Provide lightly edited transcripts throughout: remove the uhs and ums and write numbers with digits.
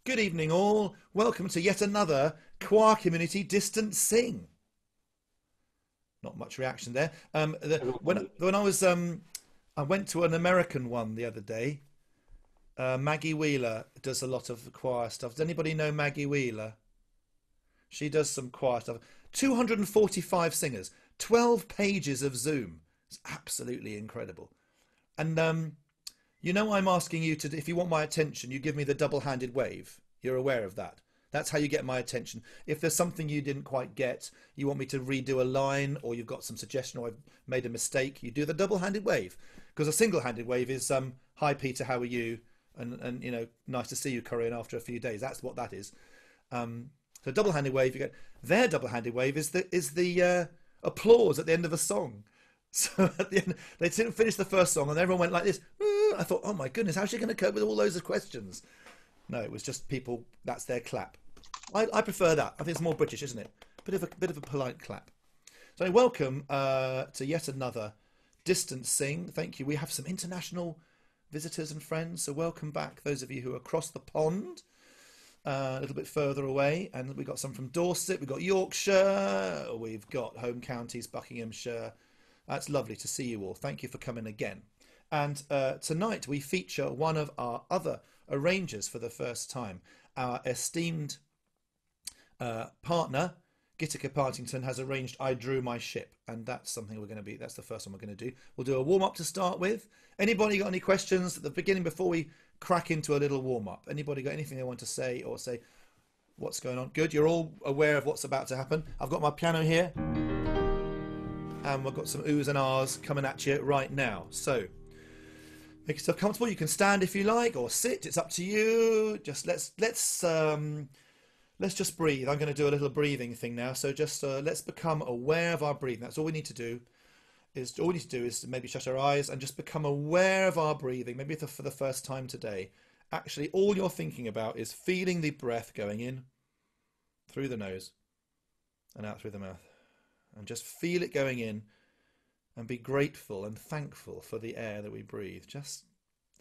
Good evening, all. Welcome to yet another Choir Community Distant Sing. Not much reaction there. When I went to an American one the other day. Maggie Wheeler does a lot of choir stuff. Does anybody know Maggie Wheeler? She does some choir stuff. 245 singers, 12 pages of Zoom. It's absolutely incredible. And I'm asking you to, if you want my attention, you give me the double-handed wave. You're aware of that. That's how you get my attention. If there's something you didn't quite get, you want me to redo a line, or you've got some suggestion, or I've made a mistake, you do the double-handed wave. Because a single-handed wave is, hi Peter, how are you? And nice to see you, Corinne, after a few days. That's what that is. So double-handed wave, you get their double-handed wave is the applause at the end of a song. So at the end, they didn't finish the first song, and everyone went like this. I thought, oh my goodness, how's she going to cope with all those questions? No, it was just people. That's their clap. I prefer that. I think it's more British, isn't it? Bit of a polite clap. So welcome to yet another Distant Sing. Thank you. We have some international visitors and friends, so welcome back. Those of you who are across the pond, a little bit further away, and we got some from Dorset. We've got Yorkshire. We've got home counties, Buckinghamshire. That's lovely to see you all. Thank you for coming again. And tonight we feature one of our other arrangers for the first time. Our esteemed partner, Gitika Partington, has arranged I Drew My Ship. And that's something that's the first one we're going to do. We'll do a warm-up to start with. Anybody got any questions at the beginning before we crack into a little warm-up? Anybody got anything they want to say or say what's going on? Good, you're all aware of what's about to happen. I've got my piano here. And we've got some oohs and ahs coming at you right now. So make yourself comfortable. You can stand if you like, or sit. It's up to you. Just let's just breathe. I'm going to do a little breathing thing now. So just let's become aware of our breathing. That's all we need to do. All we need to do is maybe shut our eyes and just become aware of our breathing. Maybe for the first time today. Actually, all you're thinking about is feeling the breath going in through the nose and out through the mouth. And just feel it going in and be grateful and thankful for the air that we breathe. Just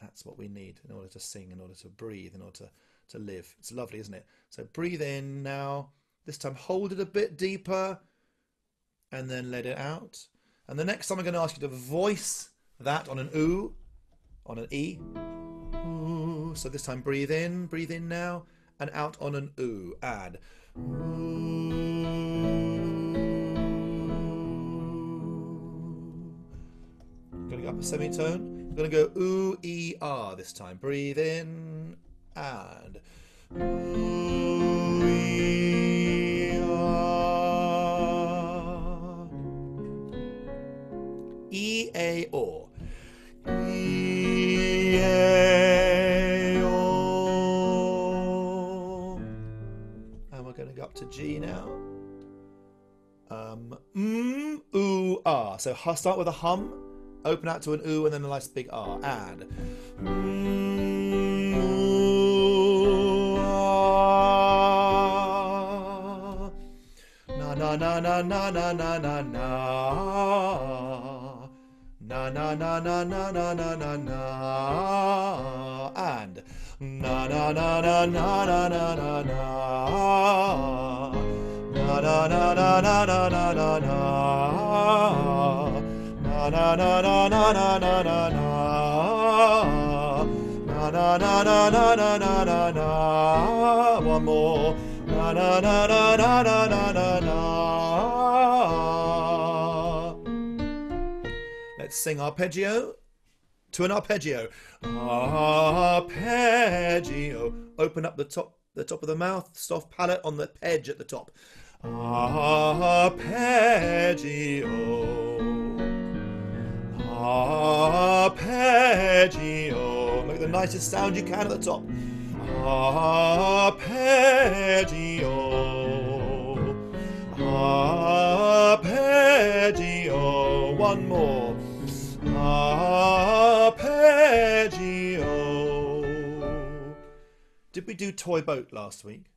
that's what we need in order to sing, in order to breathe, in order to live. It's lovely, isn't it? So breathe in now. This time hold it a bit deeper and then let it out. And the next time I'm going to ask you to voice that on an ooh, on an e. Ooh. So this time breathe in now, and out on an ooh. And ooh. Going up a semitone. We're going to go ooh, e, ah this time. Breathe in and ooh, e, ah. E, a, o. E, a, o. And we're going to go up to G now. Ooh, ah. So start with a hum. Open out to an ooh and then a nice big ah. And ooh, ah. Na na na na na na na na na. Na na na na na na na na na. And na na na na na na na na na. Na na na na na na na na na. Na na na na na na na na na. Na na na na na na na na na. One more. Na na na na na na na na na. Let's sing arpeggio to an arpeggio. Arpeggio. Open up the top of the mouth. Soft palate on the pedge at the top. Arpeggio. Arpeggio. Make the nicest sound you can at the top. Arpeggio. Arpeggio. One more. Arpeggio. Did we do Toy Boat last week?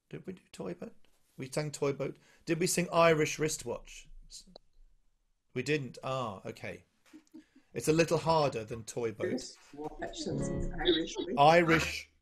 Did we do Toy Boat? We sang Toy Boat. Did we sing Irish Wristwatch? We didn't. Ah, okay. It's a little harder than Toy Boat. More questions in Irish. Irish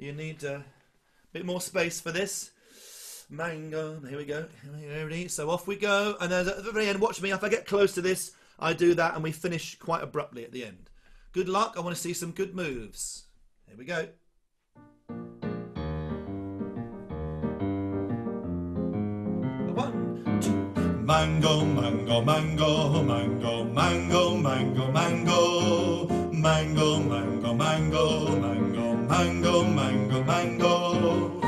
You need a bit more space for this. Mango. Here we go. Ready? So off we go. And then at the very end, watch me. If I get close to this, I do that, and we finish quite abruptly at the end. Good luck. I want to see some good moves. Here we go. One, two. Mango, mango, mango, mango, mango, mango, mango, mango, mango, mango, mango, mango, mango, mango. Mango, mango, mango, mango,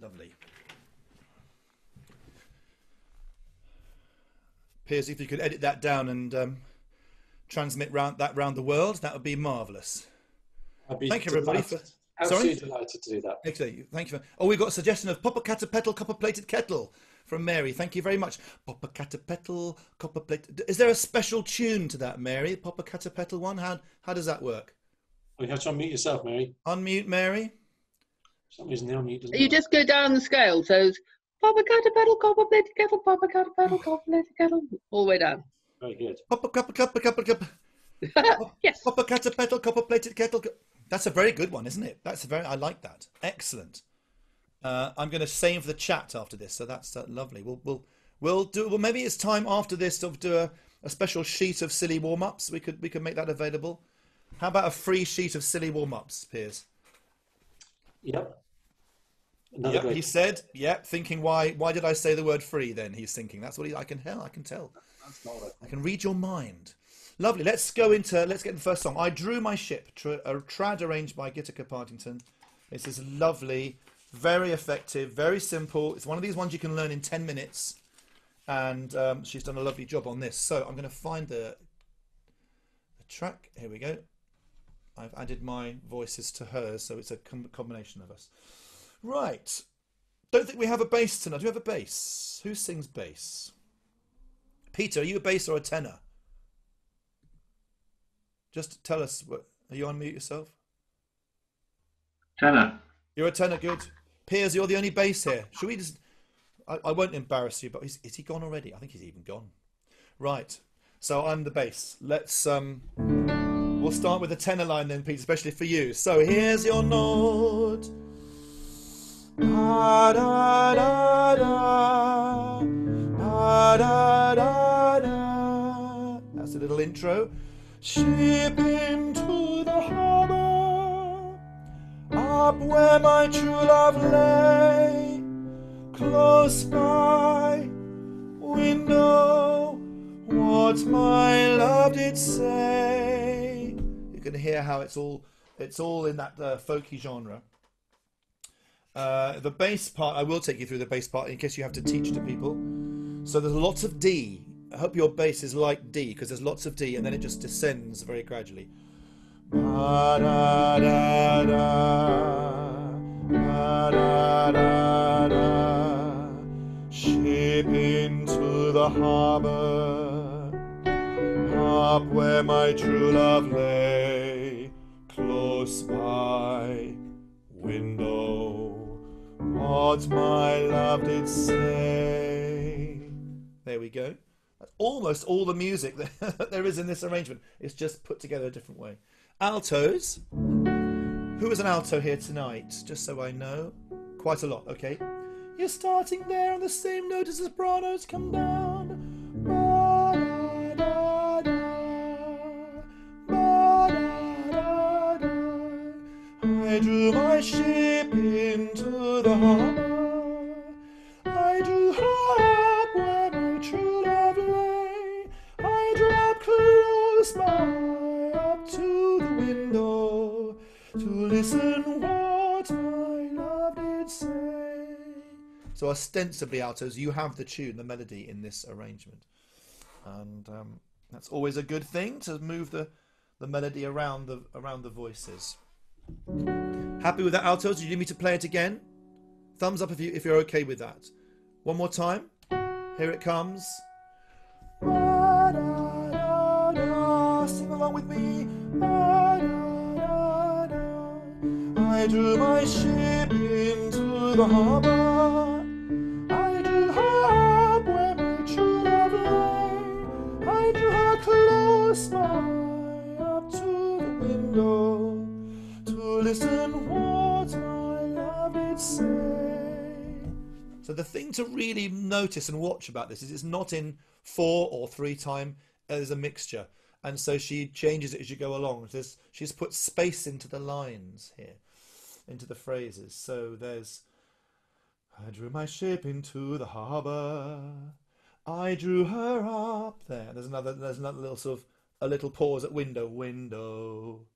Lovely. Piers, if you could edit that down and transmit round the world, that would be marvellous. Thank you, everybody. Absolutely delighted to do that. Excellent. Thank you. Oh, we've got a suggestion of Popocatépetl copper-plated kettle from Mary. Thank you very much. Popocatépetl copper-plated. Is there a special tune to that, Mary? Popocatépetl one? How does that work? You have to unmute yourself, Mary. Unmute, Mary. For some reason, the unmute doesn't You work. just go down the scale. So it's Popocatépetl copper-plated kettle, Popocatépetl copper-plated kettle, all the way down. Very good. Yes. Popocatépetl copper-plated kettle. That's a very good one, isn't it? I like that. Excellent. I'm going to save the chat after this, so that's lovely. We'll do. Well, maybe it's time after this to do a special sheet of silly warm-ups. We could make that available. How about a free sheet of silly warm-ups, Piers? Yep. Yep, he said. Yep, thinking why did I say the word free? Then he's thinking that's what I can tell. That's not right. I can read your mind. Lovely. Let's get into the first song. I Drew My Ship, a trad arranged by Gitika Partington. This is lovely, very effective, very simple. It's one of these ones you can learn in 10 minutes, and she's done a lovely job on this. So I'm going to find the track. Here we go. I've added my voices to hers, so it's a combination of us. Right. Don't think we have a bass tonight. Do we have a bass? Who sings bass? Peter, are you a bass or a tenor? Just tell us. Are you on mute yourself? Tenor. You're a tenor, good. Piers, you're the only bass here. Should we just... I won't embarrass you, but is he gone already? I think he's even gone. Right. So I'm the bass. Let's... We'll start with the tenor line then, Peter, especially for you. So here's your note. Da, da, da, da. Da, da, da, da. That's a little intro. Ship into the harbour, up where my true love lay, close by window, what my love did say. You can hear how it's all in that folky genre. The bass part, I will take you through the bass part in case you have to teach to people. So there's lots of D. I hope your bass is like D, because there's lots of D, and then it just descends very gradually. Ba, da, da, da, ba, da, da, da. Ship into the harbour, up where my true love lay, close by window, what my love did say. There we go. That's almost all the music that there is in this arrangement. It's just put together a different way. Altos. Who is an alto here tonight? Just so I know. Quite a lot, okay. You're starting there on the same note as the sopranos come down. Ba, da, da, da. Ba, da, da, da. I drew my ship into the harbour. I drew her So ostensibly, altos, you have the tune, the melody in this arrangement. And that's always a good thing, to move the melody around the voices. Happy with that, altos? Do you need me to play it again? Thumbs up if you're okay with that. One more time. Here it comes. Sing along with me. I drew my ship into the harbour. I drew her up where my true love lay. I drew her close by, up to the window, to listen what my love did say. So the thing to really notice and watch about this is it's not in 4 or 3 time. There's a mixture, and so she changes it as you go along. She's put space into the lines here, into the phrases. So there's, I drew my ship into the harbour, I drew her up there. There's another little sort of a little pause at window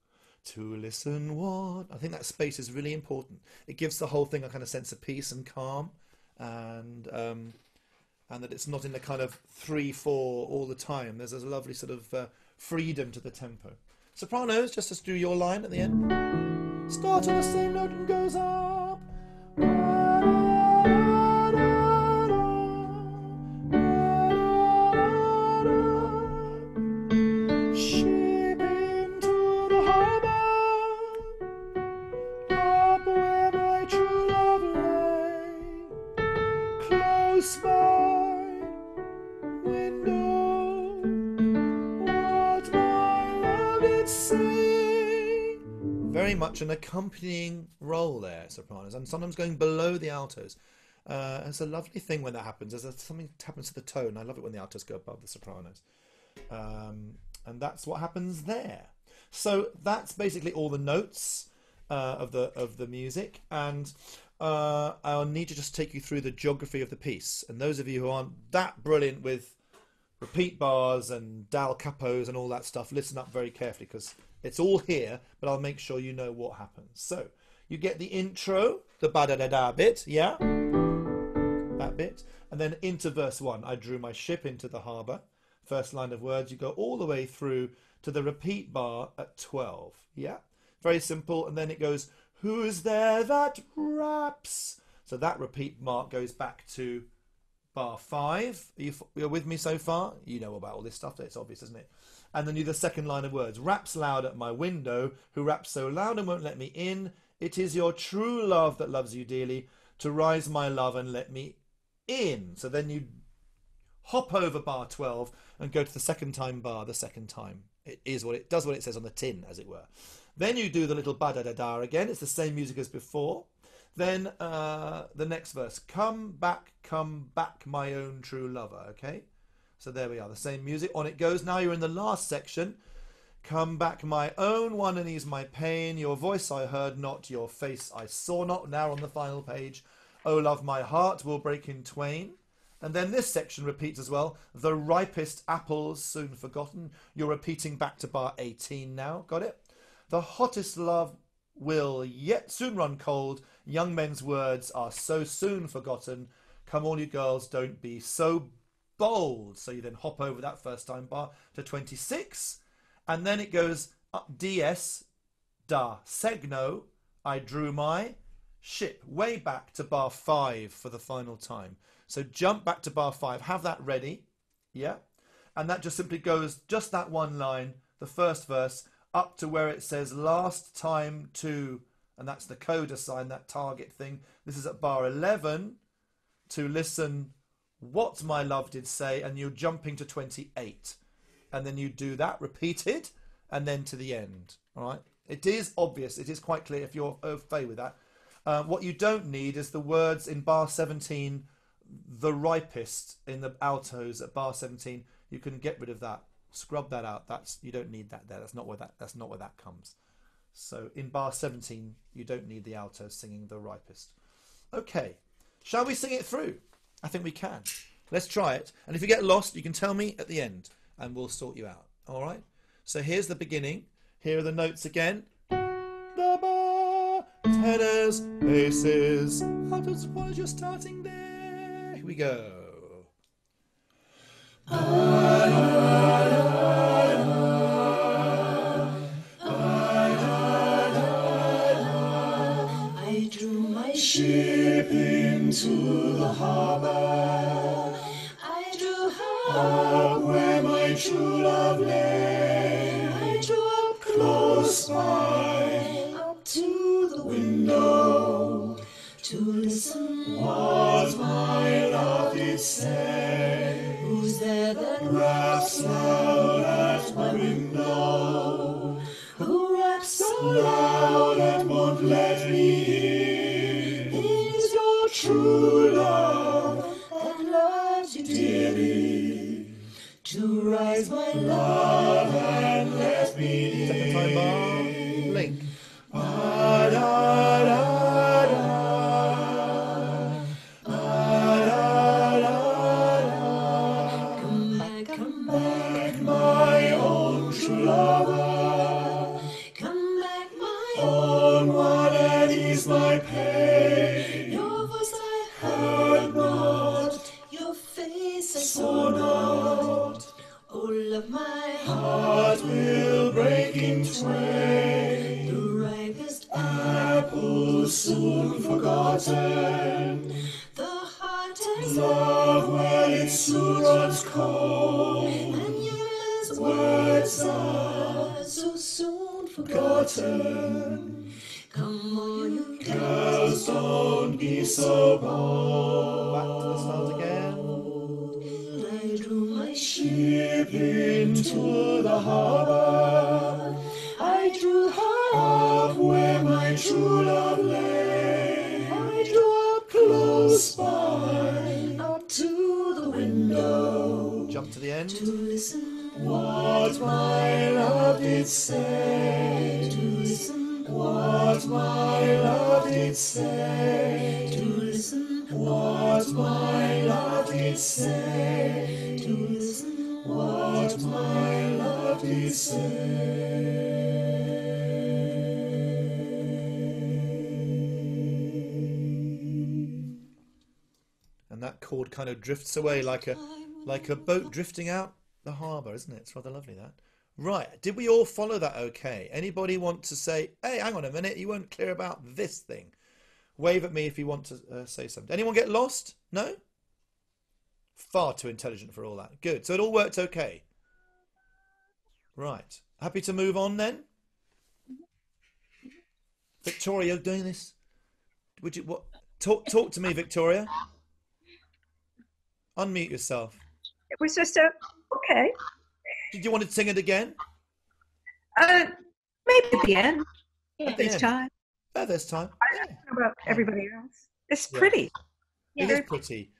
to listen what. I think that space is really important. It gives the whole thing a kind of sense of peace and calm, and that it's not in the kind of 3/4 all the time. There's a lovely sort of freedom to the tempo. Sopranos, just as do your line at the end. Start on the same note and goes up. Ship into the harbour, up where my true love lay, close by window, what my love did say. Very much an accompanying role there, sopranos, and sometimes going below the altos. It's a lovely thing when that happens. Something happens to the tone. I love it when the altos go above the sopranos. And that's what happens there. So that's basically all the notes of the music, and I'll need to just take you through the geography of the piece. And those of you who aren't that brilliant with repeat bars and dal capos and all that stuff, listen up very carefully, because it's all here, but I'll make sure you know what happens. So you get the intro, the ba-da-da-da bit, yeah? That bit. And then into verse 1, I drew my ship into the harbour. First line of words, you go all the way through to the repeat bar at 12, yeah? Very simple. And then it goes, who's there that raps? So that repeat mark goes back to bar 5. You're with me so far? You know about all this stuff. It's obvious, isn't it? And then you the second line of words. Raps loud at my window, who raps so loud and won't let me in. It is your true love that loves you dearly, to rise my love and let me in. So then you hop over bar 12 and go to the second time bar the second time. It does what it says on the tin, as it were. Then you do the little ba-da-da-da again. It's the same music as before. Then the next verse. Come back, my own true lover. Okay? So there we are. The same music. On it goes. Now you're in the last section. Come back, my own one, and ease my pain. Your voice I heard not, your face I saw not. Now on the final page. Oh, love, my heart will break in twain. And then this section repeats as well. The ripest apples soon forgotten. You're repeating back to bar 18 now. Got it? The hottest love will yet soon run cold. Young men's words are so soon forgotten. Come all you girls, don't be so bold. So you then hop over that first time bar to 26. And then it goes up DS, da, segno, I drew my ship, way back to bar 5 for the final time. So jump back to bar 5, have that ready, yeah? And that just simply goes, just that one line, the first verse, up to where it says last time to, and that's the coda sign, that target thing. This is at bar 11, to listen what my love did say, and you're jumping to 28. And then you do that repeated, and then to the end, all right? It is obvious, it is quite clear if you're au fait with that. What you don't need is the words in bar 17, the ripest in the altos at bar 17. You can get rid of that, scrub that out. You don't need that there. That's not where that comes. So in bar 17, you don't need the altos singing the ripest. Okay, shall we sing it through? I think we can. Let's try it. And if you get lost, you can tell me at the end, and we'll sort you out. All right. So here's the beginning. Here are the notes again. The bar, tenors, basses. Altos, what is your starting there? we go. I drew my ship into the harbor. I drew up where my true love lay. I drew up close by, up to the window, to listen what my love did say. Who's there that raps loud at my window? Who raps so loud and won't let me in? It is your true love that loves you dearly, to rise my love and let me in. Second time bar. Blink. Da, da, da, da. Come back, my own true lover. Come back, my own one, and ease my pain. Your voice I heard not, your face I saw not. Oh, love, my heart will break in twain. The ripest apple soon forgotten. The hottest love, well, it soon runs cold. And yours words are so soon forgotten. Come on, you girls, don't be so bold. Back to the start again. I drew my ship into the harbor. I drew her up where my true love lay. I drew up close by, up to the window, Jump to the end. to listen what my love did say. To listen what my love did say. To listen what my love did say. To listen what my love did say. And that chord kind of drifts away like a boat drifting out the harbour, isn't it? It's rather lovely, that. Right, did we all follow that okay? Anybody want to say, hey, hang on a minute, you weren't clear about this thing? Wave at me if you want to say something. Anyone get lost? No? Far too intelligent for all that. Good, so it all worked okay. Right, happy to move on then? Victoria, doing this? Would you what? Talk to me, Victoria. Unmute yourself. It was just okay. Did you want to sing it again? Maybe at the end. At At the this end. time. This time. I don't know about everybody else. It's Yeah. pretty. It is pretty.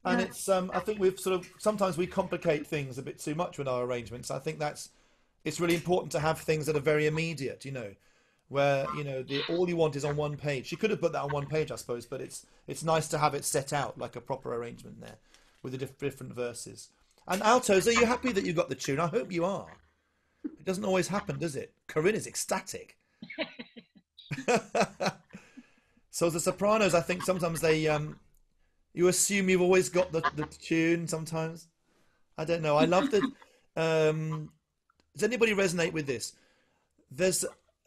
And Yeah. it's I think we've sometimes we complicate things a bit too much with our arrangements. I think it's really important to have things that are very immediate, where all you want is on one page. She could have put that on one page, I suppose, but it's nice to have it set out like a proper arrangement there with the different verses. And altos, are you happy that you got the tune? I hope you are. It doesn't always happen, does it? Corinne is ecstatic. So the sopranos, I think sometimes they you assume you've always got the tune sometimes. I don't know. I love the does anybody resonate with this?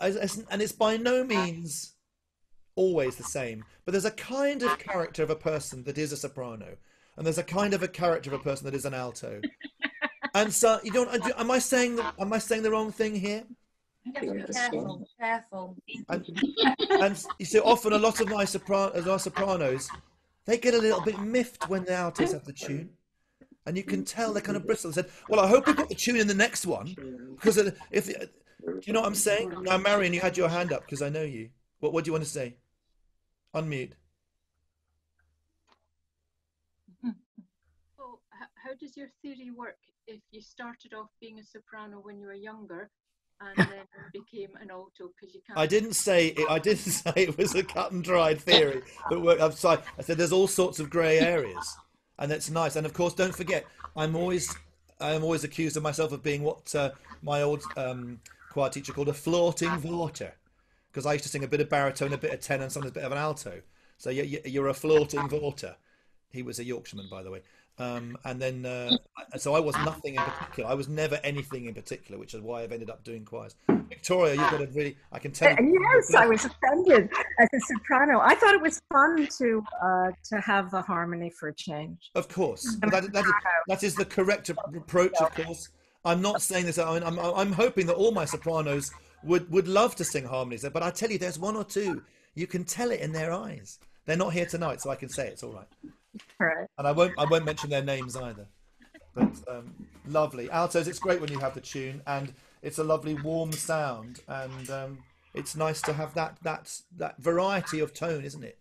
And it's by no means always the same, but there's a kind of character of a person that is a soprano, and there's a kind of a character of a person that is an alto. And so am I saying the wrong thing here? Careful. And you see, often a lot of our sopranos, they get a little bit miffed when the altos have the tune, and you can tell they kind of bristle and said, "Well, I hope we got the tune in the next one, because do you know what I'm saying?" Now, Marion, you had your hand up because I know you. What do you want to say? Unmute. Well, how does your theory work if you started off being a soprano when you were younger and then became an alto because you can't? I didn't say it was a cut and dried theory that worked outside. I said there's all sorts of grey areas, and that's nice. And of course, don't forget, I am always accused of myself of being what my old choir teacher called a flaunting vaulter, because I used to sing a bit of baritone, a bit of tenor, and sometimes a bit of an alto. So you're a flaunting vaulter. He was a Yorkshireman, by the way. And then, so I was nothing in particular. I was never anything in particular, which is why I've ended up doing choirs. Victoria, you've got a really, I can tell. Yes, I was offended as a soprano. I thought it was fun to have the harmony for a change. Of course, that is the correct approach. Of course, I'm not saying this. I'm hoping that all my sopranos would love to sing harmonies, but I tell you, there's one or two. You can tell it in their eyes. They're not here tonight, so I can say it's all right. Right. And I won't mention their names either. But lovely altos. It's great when you have the tune, and it's a lovely warm sound, and it's nice to have that variety of tone, isn't it?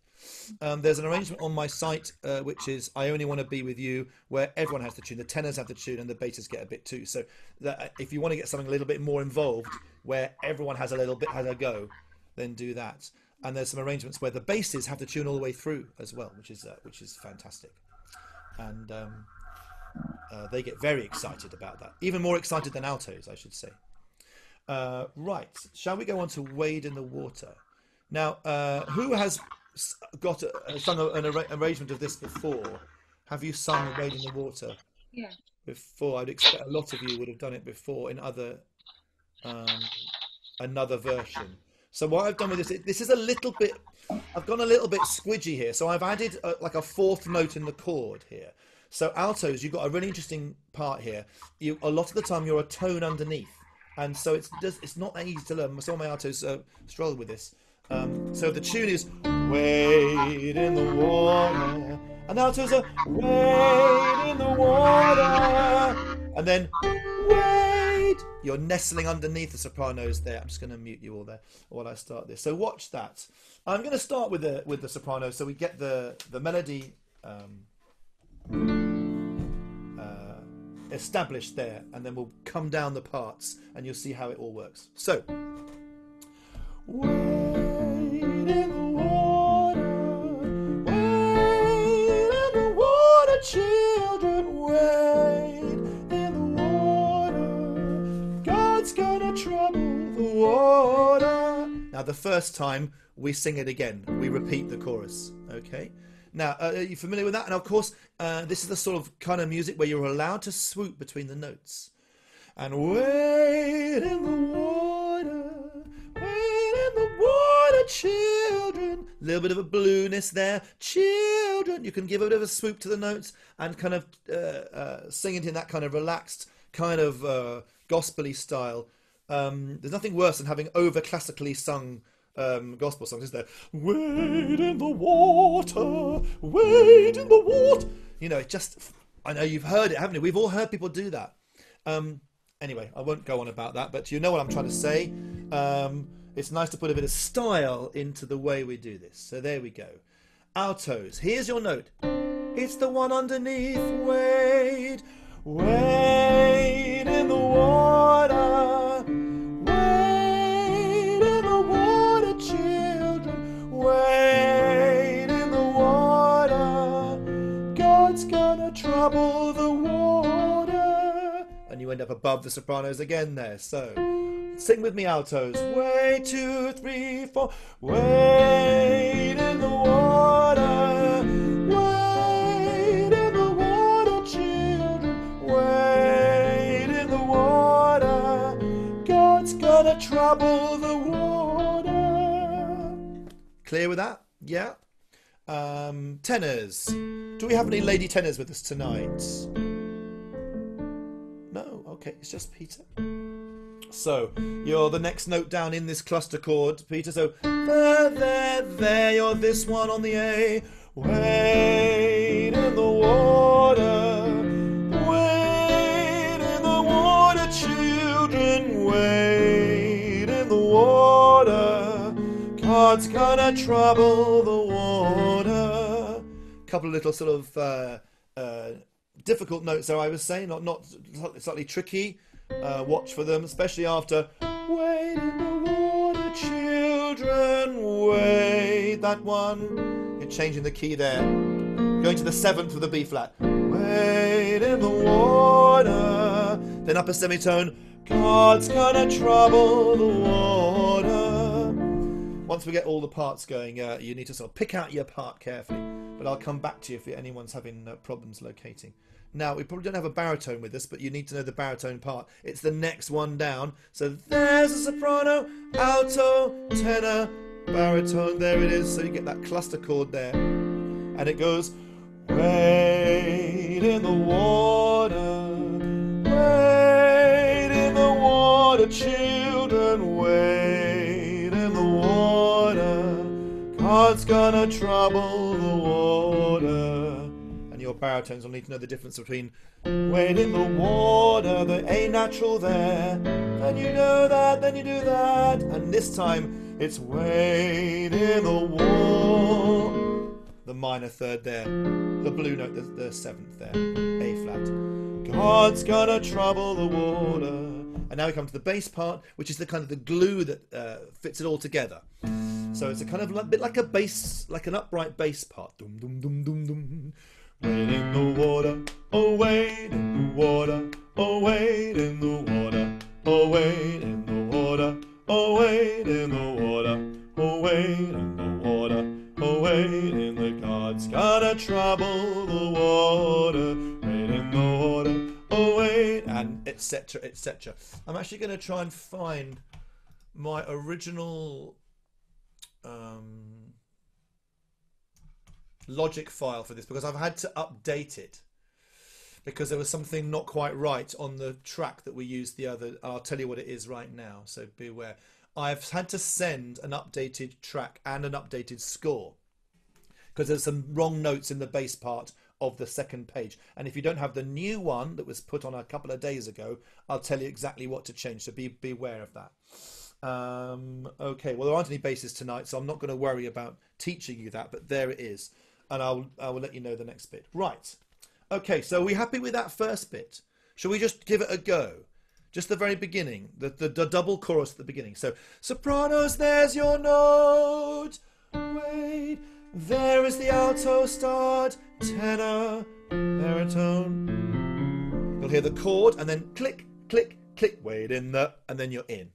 There's an arrangement on my site which is "I Only Want to Be With You," where everyone has the tune. The tenors have the tune, and the basses get a bit too. So that, if you want to get something a little bit more involved, where everyone has a go, then do that. And there's some arrangements where the basses have the tune all the way through as well, which is fantastic. And they get very excited about that, even more excited than altos, I should say. Right, shall we go on to "Wade in the Water"? Now, who has got sung an arrangement of this before? Have you sung "Wade in the Water"? Yeah. Before? I'd expect a lot of you would have done it before in another version. So what I've done with this is a little bit, I've gone a little bit squidgy here. So I've added like a fourth note in the chord here. So altos, you've got a really interesting part here. A lot of the time you're a tone underneath. And so it's not that easy to learn. Some of my altos struggle with this. So the tune is "Wade in the water," and the altos are "Wade in the water," and then "Wade." You're nestling underneath the sopranos there. I'm just going to mute you all there while I start this. So watch that. I'm going to start with the sopranos, so we get the melody established there, and then we'll come down the parts, and you'll see how it all works. So. Wade in the water, wade in the water, children, wade in the water. God's gonna trouble the water. Now, the first time we sing it again, we repeat the chorus. Okay. Now, are you familiar with that? And of course, this is the sort of kind of music where you're allowed to swoop between the notes. And wade in the water. Water, children. A little bit of a blueness there. Children. You can give a bit of a swoop to the notes and kind of sing it in that kind of relaxed, kind of gospel-y style. There's nothing worse than having over classically sung gospel songs, is there? Wade in the water. Wade in the water. You know, it just, I know you've heard it, haven't you? We've all heard people do that. Anyway, I won't go on about that, but you know what I'm trying to say. It's nice to put a bit of style into the way we do this. So there we go. Altos, here's your note. It's the one underneath. Wade, wade in the water. Wade in the water, children. Wade in the water. God's gonna trouble the water. And you end up above the sopranos again there. So sing with me, altos. Wade, 2, 3, 4. Wade in the water. Wade in the water, children. Wade in the water. God's gonna trouble the water. Clear with that? Yeah. Tenors. Do we have any lady tenors with us tonight? No? Okay, it's just Peter. So, you're the next note down in this cluster chord, Peter. So, there, you're this one on the A. Wade in the water. Wade in the water, children. Wade in the water. God's gonna trouble the water. Couple of little sort of difficult notes there, I was saying. Not slightly tricky. Watch for them, especially after wade in the water, children, wade. That one, you're changing the key there, going to the 7th of the B flat. Wade in the water, then upper semitone. God's gonna trouble the water. Once we get all the parts going, you need to sort of pick out your part carefully. but I'll come back to you if anyone's having problems locating. Now, we probably don't have a baritone with us, but you need to know the baritone part. It's the next one down. So there's a soprano, alto, tenor, baritone. There it is. So you get that cluster chord there. And it goes, wade in the water, wade in the water, children, wade in the water. God's gonna trouble the water. Your baritones will need to know the difference between wade in the water, the A natural there, then you know that, then you do that, and this time it's wade in the water, the minor third there, the blue note, the seventh there, A flat. God's gonna trouble the water. And now we come to the bass part, which is the kind of the glue that fits it all together. So it's a kind of bit like a bass, like an upright bass part. Dum dum dum dum dum. Wade in the water, oh wade in the water, oh wade in the water, oh wade in the water, oh wade in the water, oh wade in the water, oh wade in the God's gonna trouble the water, wade in the water, oh wade, and etc, etc. I'm actually going to try and find my original Logic file for this, because I've had to update it because there was something not quite right on the track that we used the other. I'll tell you what it is right now, so beware. I've had to send an updated track and an updated score because there's some wrong notes in the bass part of the second page, and if you don't have the new one that was put on a couple of days ago, I'll tell you exactly what to change, so beware of that. Okay, well, there aren't any basses tonight, so I'm not going to worry about teaching you that, but there it is. And I will let you know the next bit. Right. Okay, so are we happy with that first bit? Shall we just give it a go? Just the very beginning, the double chorus at the beginning. So, sopranos, there's your note. Wait, there is the alto start. Tenor, baritone. You'll hear the chord, and then click, click, click. Wait in the, and then you're in.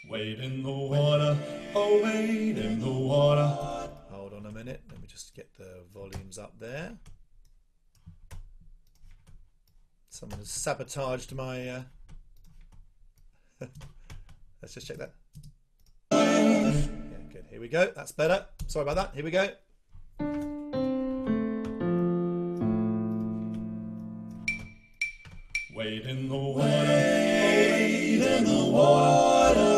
Wade in the water, oh wade in the water. Hold on a minute, let me just get the volumes up there. Someone has sabotaged my... Let's just check that. Yeah, good, here we go, that's better. Sorry about that, here we go. Wade in the water, wade in the water.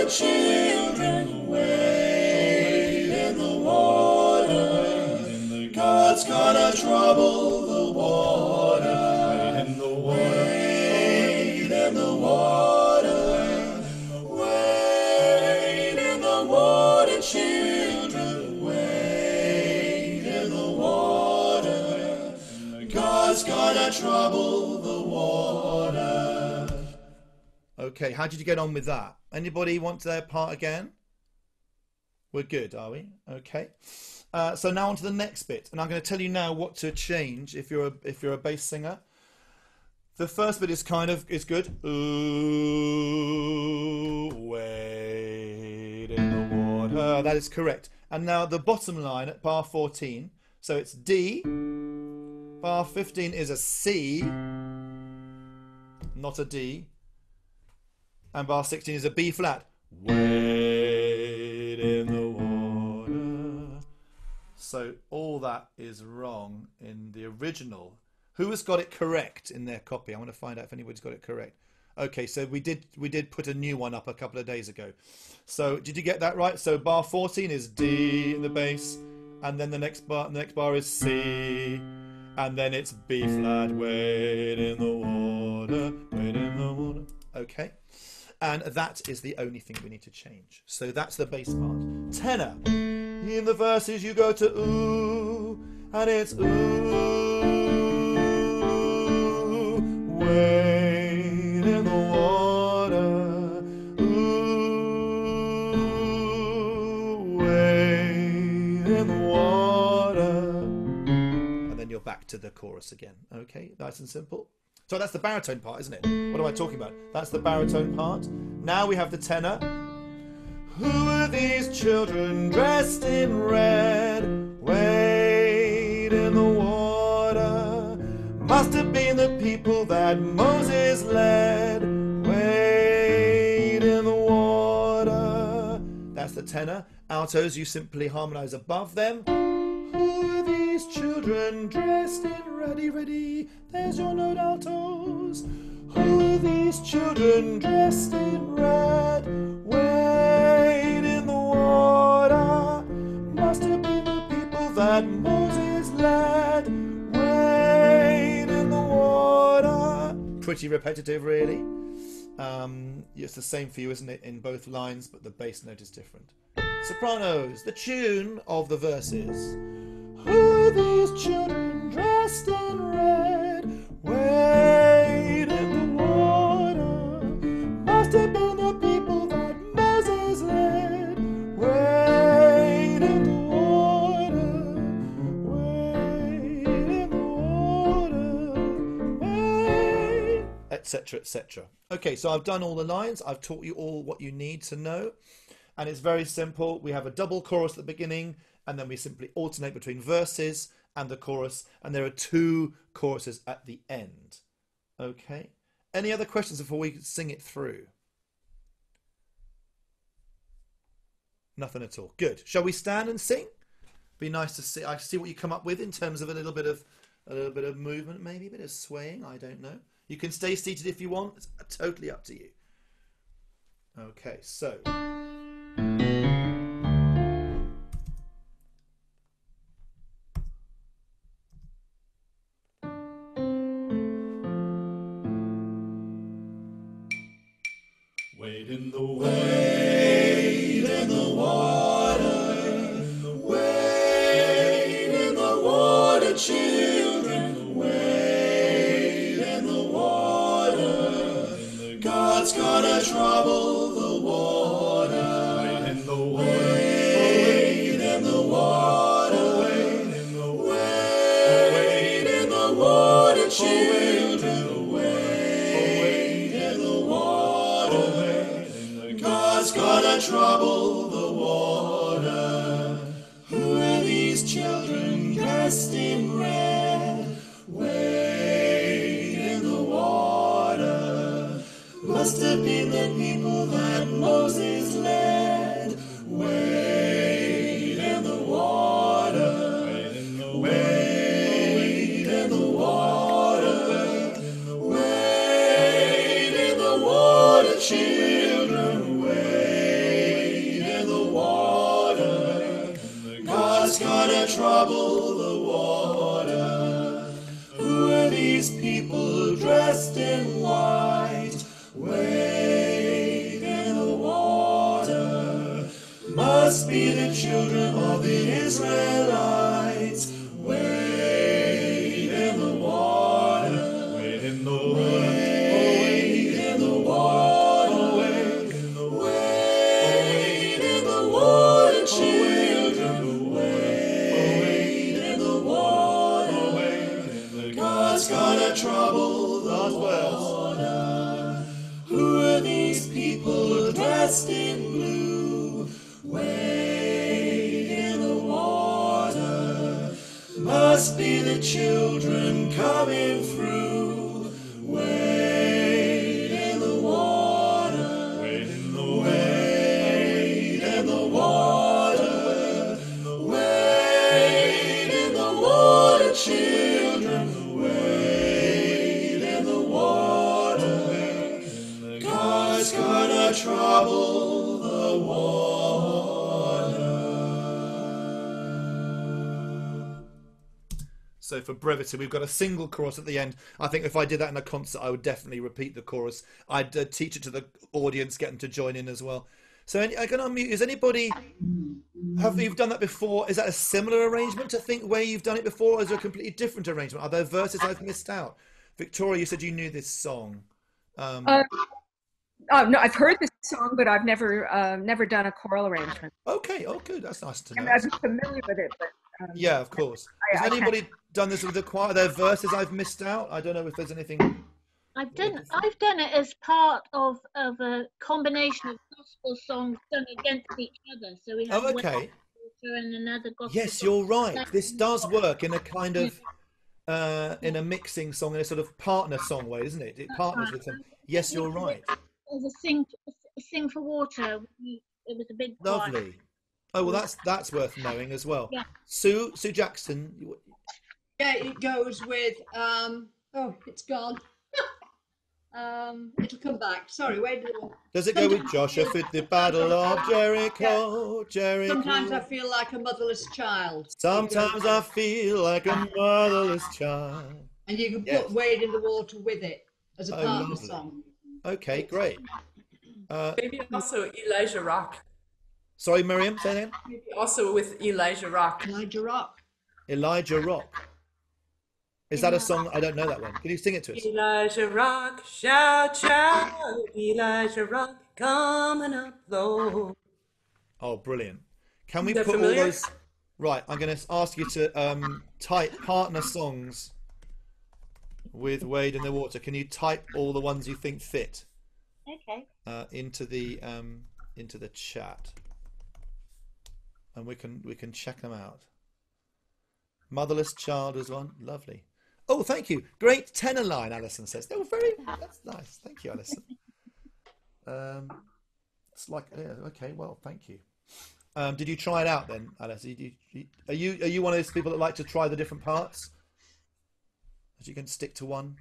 Children, wade in the water. God's gonna trouble the water. Wade in the water. Wade in the water. Wade in the water, children. Wade in the water. God's gonna trouble the water. Okay, how did you get on with that? Anybody want their part again? We're good, are we? Okay. So now on to the next bit, and I'm going to tell you now what to change if you're a bass singer. The first bit is good. Ooh, wade in the water. That is correct. And now the bottom line at bar 14. So it's D. Bar 15 is a C, not a D. And bar 16 is a B flat. Wade in the water. So all that is wrong in the original. Who has got it correct in their copy? I want to find out if anybody's got it correct. Okay, so we did put a new one up a couple of days ago. So did you get that right? So bar 14 is D in the bass, and then the next bar is C, and then it's B flat. Wade in the water. Wade in the water. Okay. And that is the only thing we need to change. So that's the bass part. Tenor. In the verses you go to ooh, and it's ooh, wade in the water, ooh, wade in the water. And then you're back to the chorus again. Okay, nice and simple. So that's the baritone part, isn't it? What am I talking about? That's the baritone part. Now we have the tenor. Who are these children dressed in red? Wade in the water. Must have been the people that Moses led. Wade in the water. That's the tenor. Altos, you simply harmonize above them. Who are these children dressed in ready? There's your note, altos. Who are these children dressed in red? Wade in the water. Must have been the people that Moses led. Wade in the water. Pretty repetitive, really. It's the same for you, isn't it, in both lines, but the bass note is different. Sopranos, the tune of the verses. Who are these children dressed in red? Wade in the water. Must have been the people that Moses led. Wade in the water. Wade in the water. Wade. Etc. etc. Okay, so I've done all the lines. I've taught you all what you need to know. And it's very simple. We have a double chorus at the beginning, and then we simply alternate between verses and the chorus, and there are 2 choruses at the end. Okay? Any other questions before we sing it through? Nothing at all. Good. Shall we stand and sing? Be nice to see. I see what you come up with in terms of a little bit of movement, maybe a bit of swaying. I don't know. You can stay seated if you want. It's totally up to you. Okay, so. Wade in the water, wade in the water, children, wade in the water. God's gonna trouble the water. Wade in the water, wade in the water, wade in the water, children, wade in the water. God's gonna trouble the water. Who are these children dressed in red? Wade in the water. Must have been the people that Moses led. Wade in the water. Wade in the water. Wade in the water, children. God's gonna trouble the water. Who are these people dressed in white? Wade in the water. Must be the children of the Israelites. Wade in the water. Wade in the water. Wade in the water. Wade in the water, children. Wade in the water. God's gonna trouble the water. Who are these people dressed in blue? Wade in the water. Must be the children coming through. Wade in the water. Wade in the water. Wade in the water, children. Wade in the water. God's gonna trouble the water. So for brevity, we've got a single chorus at the end. I think if I did that in a concert, I would definitely repeat the chorus. I'd teach it to the audience, get them to join in as well. So I'm going to unmute. Is anybody, have you done that before? Is that a similar arrangement to think where you've done it before? Or is it a completely different arrangement? Are there verses I've missed out? Victoria, you said you knew this song. Oh no, I've heard this song, but I've never done a choral arrangement. Okay, oh good, that's nice to know. I mean, I'm familiar with it, but yeah, of course. Has anybody done this with the choir? Are there verses I've missed out? I don't know if there's anything. I've done it as part of a combination of gospel songs sung against each other. So we have Oh, one okay. and another gospel Yes, song. you're right. This does work in a kind of in a mixing song, in a sort of partner song way, isn't it? It partners with some. Yes, you're right. As a sing for water. It was a big choir. Lovely. Oh well, that's worth knowing as well. Yeah. Sue Jackson. Yeah, it goes with oh, it's gone. It'll come back. Sorry, wait. Does it go with Joshua for the Battle of Jericho? Jericho. Sometimes I feel like a motherless child. Sometimes I feel like a motherless child. And you can put Wade in the Water with it as a partner lovely. song. Okay, great. Maybe also Elijah Rock. Sorry, Miriam, say that. Maybe also with Elijah Rock. Elijah Rock. Elijah Rock. Is that a song? I don't know that one. Can you sing it to us? Elijah Rock, shout, shout. Elijah Rock, coming up low. Oh, brilliant. Can we Is that put familiar? all those... Right, I'm going to ask you to type partner songs with Wade in the Water. Can you type all the ones you think fit Okay. into the chat? And we can check them out. Motherless Child is one. Lovely. Oh, thank you. Great tenor line, Alison says. They were that's nice. Thank you, Alison. It's like, yeah, okay, well, thank you. Did you try it out then, Alice? Are you one of those people that like to try the different parts? As you can stick to one.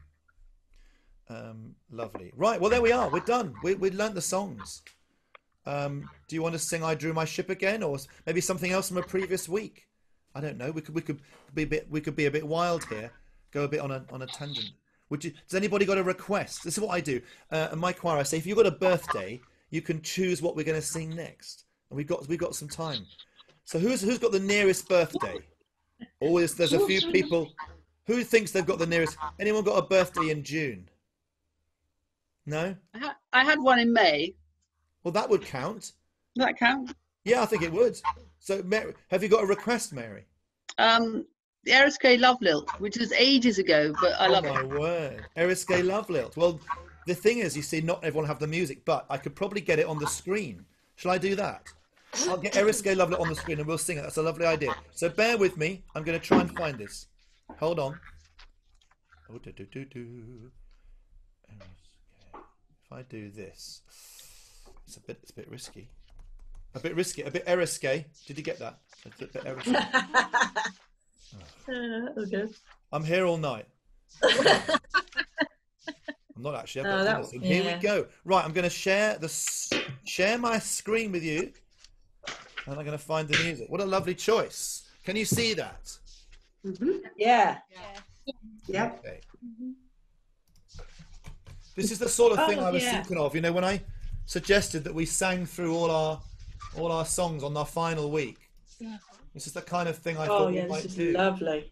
Lovely. Right, well, there we are. We're done. We learnt the songs. Do you want to sing "I Drew My Ship" again, or maybe something else from a previous week? I don't know. We could be a bit wild here. Go a bit on a tangent. Does anybody got a request? This is what I do. In my choir, I say, if you've got a birthday, you can choose what we're going to sing next. And we've got some time. So who's got the nearest birthday? Always, there's a few people. Who thinks they've got the nearest? Anyone got a birthday in June? No? I had one in May. Well, that would count. Does that count? Yeah, I think it would. So, Mary, have you got a request, Mary? The Eriskay Love Lilt, which was ages ago, but I love it. Oh my word. Eriskay Love Lilt. Well, the thing is, you see, not everyone have the music, but I could probably get it on the screen. Shall I do that? I'll get Eriskay Love Lilt on the screen and we'll sing it. That's a lovely idea. So bear with me. I'm going to try and find this. Hold on. Oh, Eriskay. If I do this, it's a bit risky. A bit risky. A bit Eriskay. Did you get that? It's a bit Eriskay. Okay. I'm here all night. I'm not actually. I've got dinner. Here we go. Right, I'm going to share my screen with you, and I'm going to find the music. What a lovely choice! Can you see that? Mm-hmm. Yeah. Yep. Okay. This is the sort of thing I was thinking of. You know, when I suggested that we sang through all our songs on our final week. Yeah. This is the kind of thing I thought we might do. Lovely.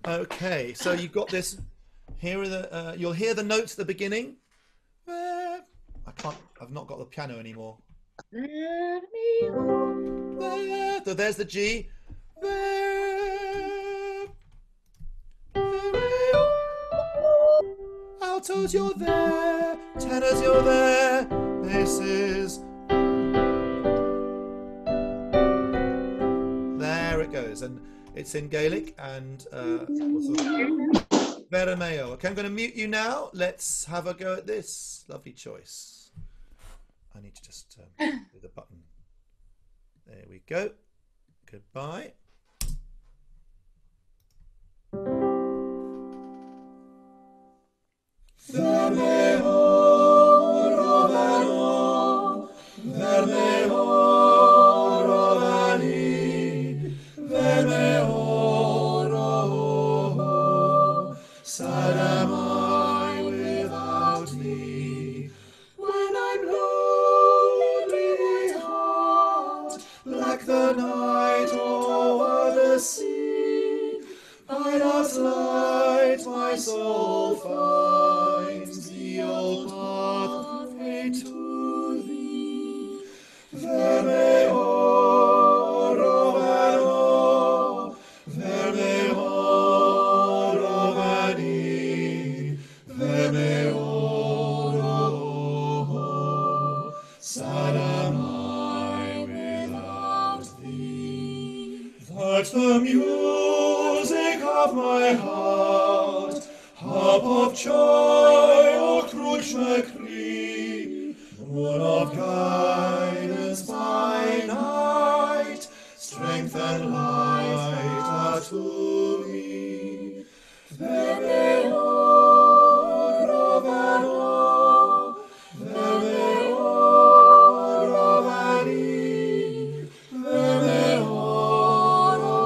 Okay, so you've got this. Here are the. You'll hear the notes at the beginning. I've not got the piano anymore. So there's the G. Altos, you're there. Tenors, you're there. Basses. There it goes, and it's in Gaelic and Vermeo. Okay, I'm going to mute you now. Let's have a go at this. Lovely choice. I need to just do the button. There we go. Goodbye. Sad am I without thee, when I'm lonely at heart, like the night o'er the sea. By love's light my soul finds the old pathway to thee. Vermeor, Rovano, Vermeor, Rovani, Vermeor. sad am I without thee. That the music of my heart, harp of joy, O cruce cree, moon of guidance by night, strength and light are to me. Veme oro vano, veme oro vani, veme oro.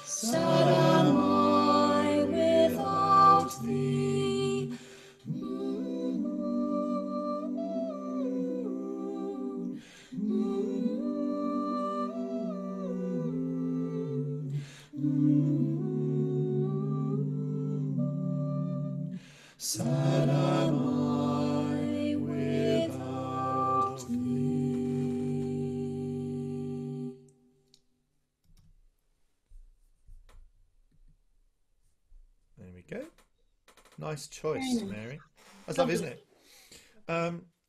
Sad am I without thee. Sad am I without thee. There we go. Nice choice, Mary. That's lovely, isn't it?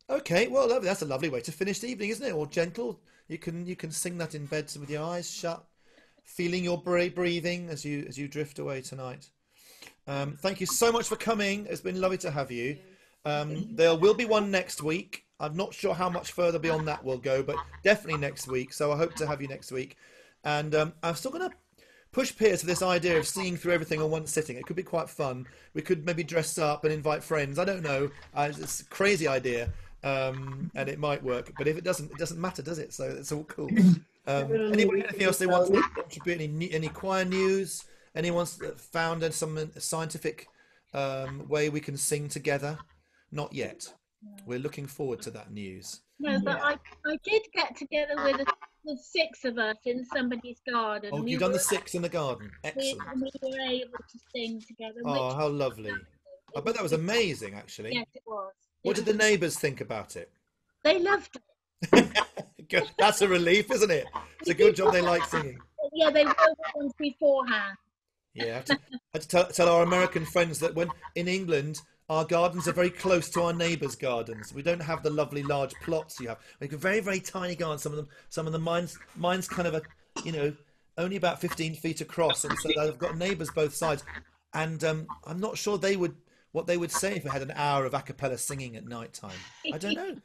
Okay, well, lovely. That's a lovely way to finish the evening, isn't it? Or gentle. You can sing that in bed with your eyes shut, feeling your breathing as you drift away tonight. Thank you so much for coming. It's been lovely to have you. There will be one next week. I'm not sure how much further beyond that we'll go, but definitely next week. So I hope to have you next week. And I'm still going to push Piers to this idea of singing through everything on one sitting. It could be quite fun. We could maybe dress up and invite friends. I don't know. It's a crazy idea, and it might work. But if it doesn't matter, does it? So it's all cool. Anybody, anything else they want to contribute? Any choir news? Anyone's found some scientific way we can sing together? Not yet. We're looking forward to that news. No, but I did get together with 6 of us in somebody's garden. Oh, you've done the 6 in the garden. Excellent. We were able to sing together. Oh, how lovely. I bet that was amazing, actually. Yes, it was. What did the neighbours think about it? They loved it. Good. That's a relief, isn't it? It's a good job they like singing. Yeah, they wrote ones beforehand. Yeah, I had to tell our American friends that when in England, our gardens are very close to our neighbours' gardens. We don't have the lovely large plots you have. Like a very, very tiny garden. Some of them, mine's kind of only about 15 feet across, and so I've got neighbours both sides. And I'm not sure what they would say if we had an hour of a cappella singing at night time. I don't know.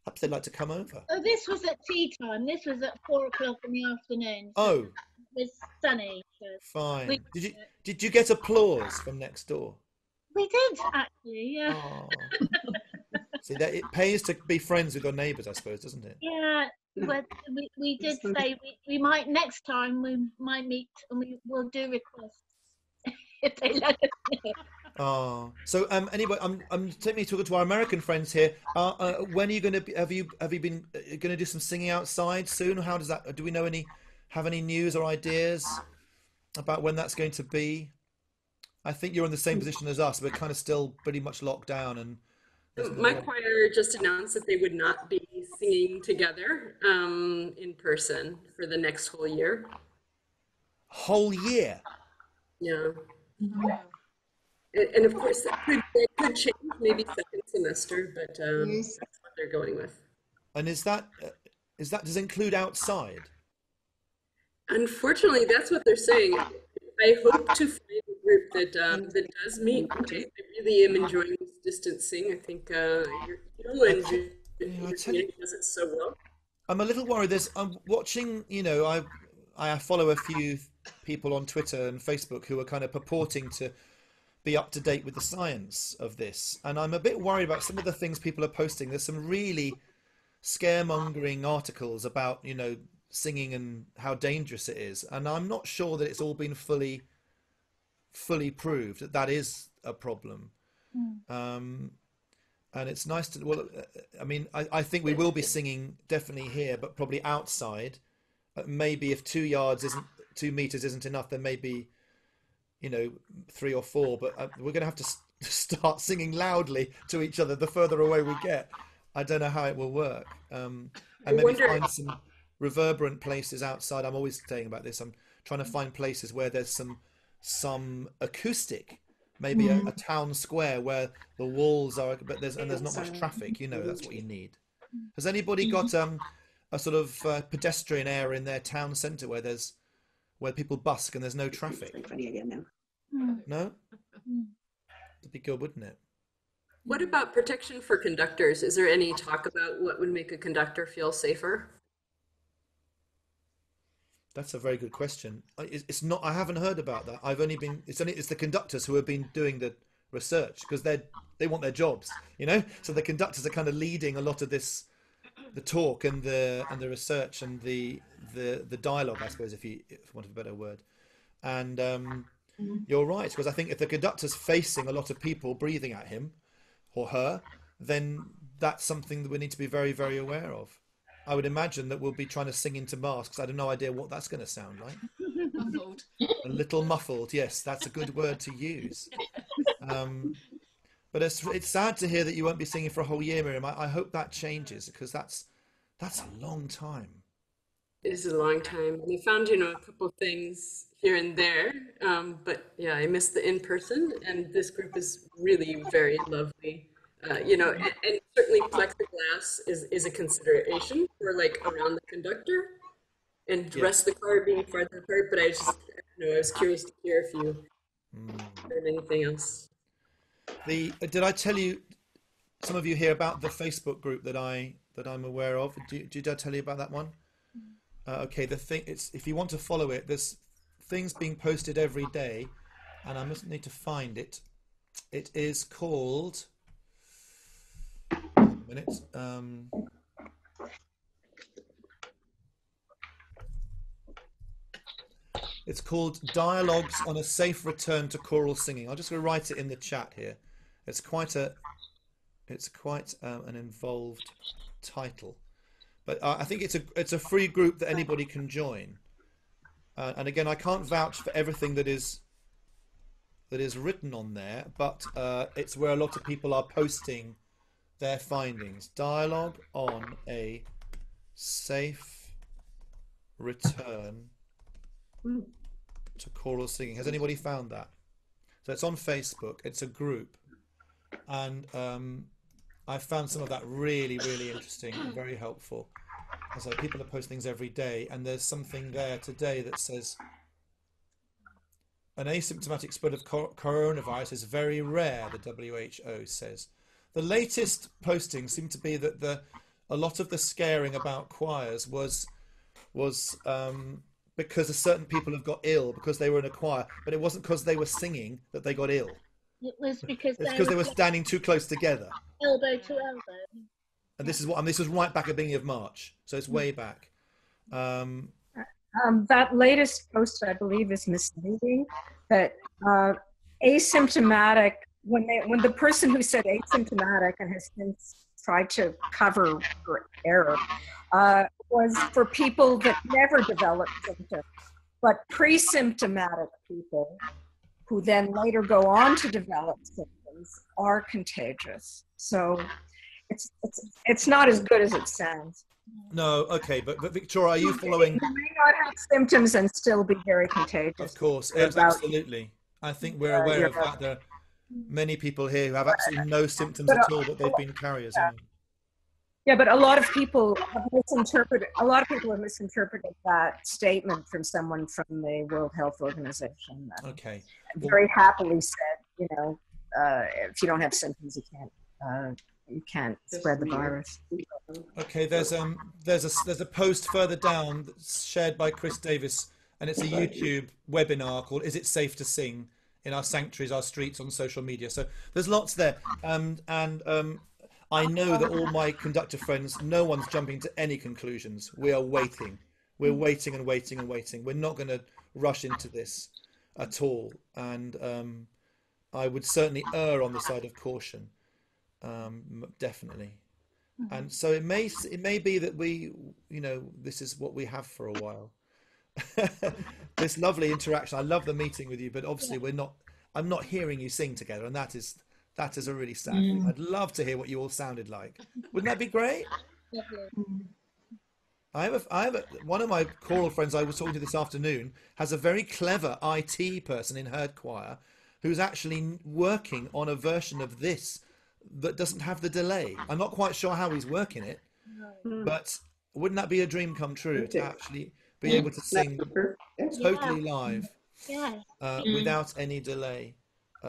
Perhaps they'd like to come over. Oh, this was at tea time. This was at 4 o'clock in the afternoon. So Oh. it was sunny. So fine. Did you get applause from next door? We did, actually, yeah. Oh. See, that it pays to be friends with your neighbours, I suppose, doesn't it? Yeah, but we did say we might next time we might meet and we will do requests if they let us know. Oh, so anyway, I'm taking me talking to our American friends here. When are you going to have you been going to do some singing outside soon? How does that? Do we know have any news or ideas about when that's going to be? I think you're in the same position as us. We're kind of still pretty much locked down, and my choir just announced that they would not be singing together in person for the next whole year. Whole year? Yeah. And of course, that could change, maybe second semester, but that's what they're going with. And is that does it include outside? Unfortunately, that's what they're saying. I hope to find a group that does meet. I really am enjoying this distancing. I think your community does it so well. I'm a little worried. I'm watching. I follow a few people on Twitter and Facebook who are kind of purporting to be up to date with the science of this, and I'm a bit worried about some of the things people are posting. There's some really scaremongering articles about singing and how dangerous it is, and I'm not sure that it's all been fully proved that is a problem. And it's nice to I think we will be singing definitely here, but probably outside. Maybe if 2 meters isn't enough, then maybe 3 or 4, but we're going to have to start singing loudly to each other the further away we get. I don't know how it will work. And maybe find some reverberant places outside. I'm always saying about this. I'm trying to find places where there's some acoustic maybe a town square where the walls are, but there's not much traffic. You know, that's what you need. Has anybody got a sort of pedestrian area in their town centre where people busk and there's no traffic? No, that'd be good, wouldn't it? What about protection for conductors? Is there any talk about what would make a conductor feel safer? That's a very good question. It's not. I haven't heard about that. It's the conductors who have been doing the research because they want their jobs, you know. So the conductors are kind of leading a lot of this, the talk and the research and the dialogue, I suppose, if you want a better word. And you're right, because I think if the conductor's facing a lot of people breathing at him or her, then that's something that we need to be very, very aware of. I would imagine that we'll be trying to sing into masks. I have no idea what that's going to sound like. Muffled. A little muffled, yes, that's a good word to use. But it's sad to hear that you won't be singing for a whole year, Miriam. I hope that changes, because that's a long time. It is a long time. And I found, a couple of things here and there. But yeah, I miss the in-person, and this group is really very lovely. And certainly plexiglass is a consideration for like around the conductor and the rest of the car being farther apart. But I was curious to hear if you heard anything else. Did I tell you, some of you here, about the Facebook group that I'm aware of? Did I tell you about that one? Okay, if you want to follow it, there's things being posted every day, and I must need to find it. It is called. It's called Dialogues on a Safe Return to Choral Singing. I'll just go write it in the chat here. It's quite an involved title, but I think it's a free group that anybody can join. And again, I can't vouch for everything that is written on there, but it's where a lot of people are posting their findings. Dialogue on a safe return to choral singing. Has anybody found that? So it's on Facebook. It's a group, and I found some of that really, really interesting and very helpful. And so people are posting things every day, and there's something there today that says an asymptomatic spread of coronavirus is very rare, the WHO says. The latest postings seem to be that a lot of the scaring about choirs was because certain people have got ill because they were in a choir, but it wasn't because they were singing that they got ill. It was because they were standing too close together. Elbow to elbow. And this was right back at the beginning of March, so it's way back. That latest post, I believe, is misleading. That asymptomatic, when the person who said asymptomatic and has since tried to cover for error, was for people that never developed symptoms, but pre-symptomatic people who then later go on to develop symptoms are contagious. So it's not as good as it sounds. No, okay, but Victoria, are you following? You may not have symptoms and still be very contagious. Of course, absolutely. I think we're aware of that. There are many people here who have absolutely no symptoms at all, but they've been carriers. Yeah, but a lot of people have misinterpreted. A lot of people have misinterpreted that statement from someone from the World Health Organization. Okay. Very happily said, if you don't have symptoms, you can't spread the virus. Okay, there's a post further down that's shared by Chris Davis, and it's a YouTube webinar called "Is It Safe to Sing in Our Sanctuaries, Our Streets" on social media. So there's lots there, and I know that all my conductor friends, no one's jumping to any conclusions. We are waiting. We're waiting and waiting and waiting. We're not going to rush into this at all, and I would certainly err on the side of caution. Definitely. And so it may be that this is what we have for a while. This lovely interaction. I love the meeting with you, but obviously I'm not hearing you sing together, and that is a really sad thing. I'd love to hear what you all sounded like. Wouldn't that be great? I have one of my choral friends I was talking to this afternoon has a very clever IT person in her choir who's actually working on a version of this that doesn't have the delay. I'm not quite sure how he's working it, but wouldn't that be a dream come true to actually be able to sing totally live Yes. without any delay?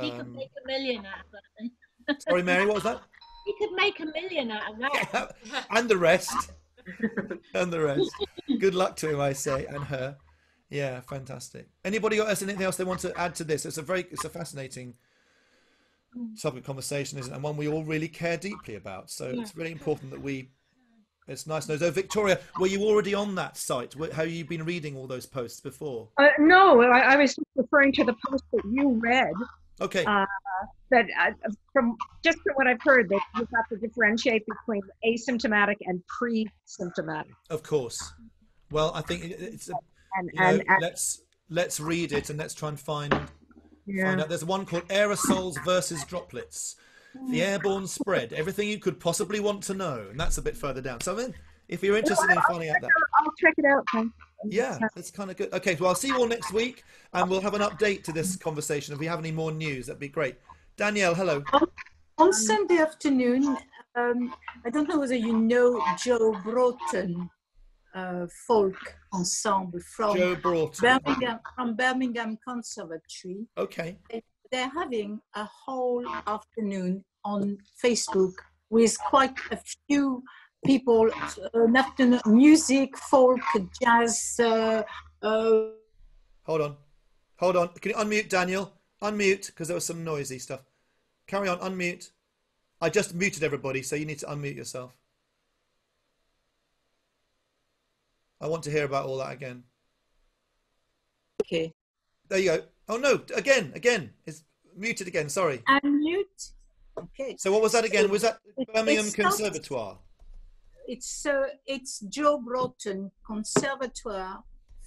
He could make $1 million out of that. Sorry, Mary, what was that? He could make $1 million out of that. And the rest. And the rest. Good luck to him, I say, and her. Yeah, fantastic. Anybody else, anything else they want to add to this? It's a fascinating topic of conversation, isn't it? And one we all really care deeply about. So it's really important that it's nice to know. So Victoria, were you already on that site? Have you been reading all those posts before? No, I was referring to the post that you read. Okay. That from what I've heard, that you have to differentiate between asymptomatic and pre-symptomatic. Of course. Well, I think it's let's read it and let's try and find out. There's one called Aerosols versus Droplets. The airborne spread, everything you could possibly want to know, and that's a bit further down. So, I mean, if you're interested in finding out that, I'll check it out. yeah, that's kind of good. Okay, well, I'll see you all next week, and we'll have an update to this conversation. If we have any more news, that'd be great. Danielle, hello. On Sunday afternoon, I don't know whether you know Joe Broughton folk ensemble from Joe Broughton. Birmingham Conservatory. Okay. They're having a whole afternoon on Facebook with quite a few people, an afternoon, music, folk, jazz. Hold on. Can you unmute, Daniel? Unmute, because there was some noisy stuff. Carry on, unmute. I just muted everybody, so you need to unmute yourself. I want to hear about all that again. Okay. There you go. Oh no, again. It's muted again, sorry. Unmute. Okay. So what was that again? Was that Birmingham Conservatoire? It's Joe Broughton Conservatoire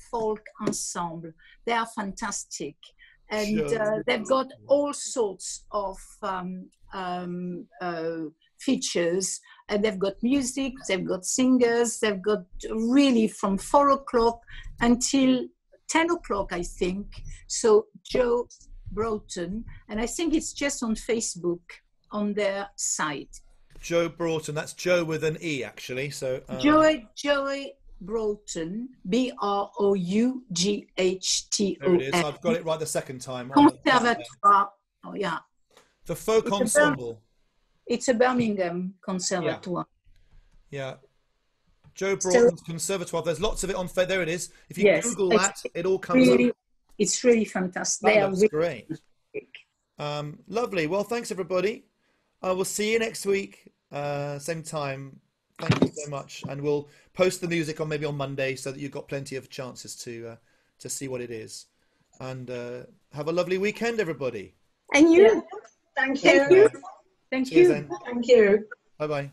Folk Ensemble. They are fantastic. And they've got all sorts of features, and they've got music, they've got singers, they've got really from 4 o'clock until 10 o'clock, I think. So Joe Broughton, and I think it's just on Facebook on their site. Joe Broughton, that's Joe with an E actually. So Joey Broughton, Broughton. There it is. I've got it right the second time. Conservatoire. Oh yeah. The folk ensemble. It's a Birmingham Conservatoire. Yeah. Joe Broughton's Conservatoire. There's lots of it on Facebook. There it is. If you Google that, it all comes up. It's really fantastic. That looks great. Lovely. Well, thanks everybody. We'll see you next week, same time. Thank you so much, and we'll post the music maybe on Monday so that you've got plenty of chances to see what it is. And have a lovely weekend, everybody. And you. Thank you. Thank Cheers you. then. Thank you. Bye bye.